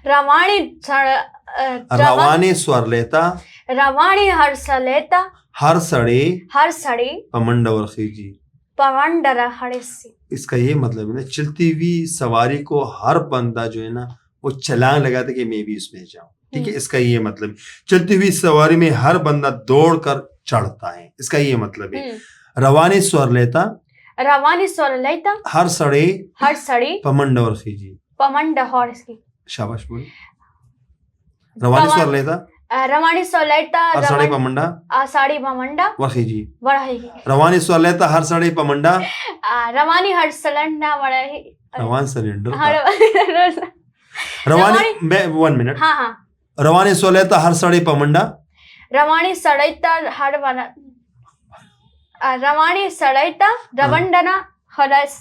रवाणी रवाने स्वर लेता रवाणी हर्ष लेता हर सड़े हर सड़ी पमंड और खीजी। पवंडर हड़सी। इसका ये मतलब है ना, चलती हुई सवारी को हर बंदा जो है ना वो छलांग लगाता कि मैं भी उसमें जाऊं। ठीक है, इसका ये मतलब चलती हुई सवारी में हर बंदा दौड़ कर चढ़ता है, इसका ये मतलब है। रवानी स्वर लेता रवानी स्वर लेता हर सड़ी पमंड और खीजी। पमंड हड़सी। शाबाश बोल। रवानी स्वर लेता रवाणी स्वर लेता हर सड़े पमंडा साड़ी पमंडा वखीजी। वड़ही। रवानी स्वर लेता हर सड़े पमंडा रवानी हर सलंडा वड़ही। रवान सिलेंडर रवानी 1 मिनट। हाँ हाँ। रवानी स्वर लेता हर सड़े पमंडा रवाणी सड़ैता हर रवाणी सड़ैता रवंडना हरस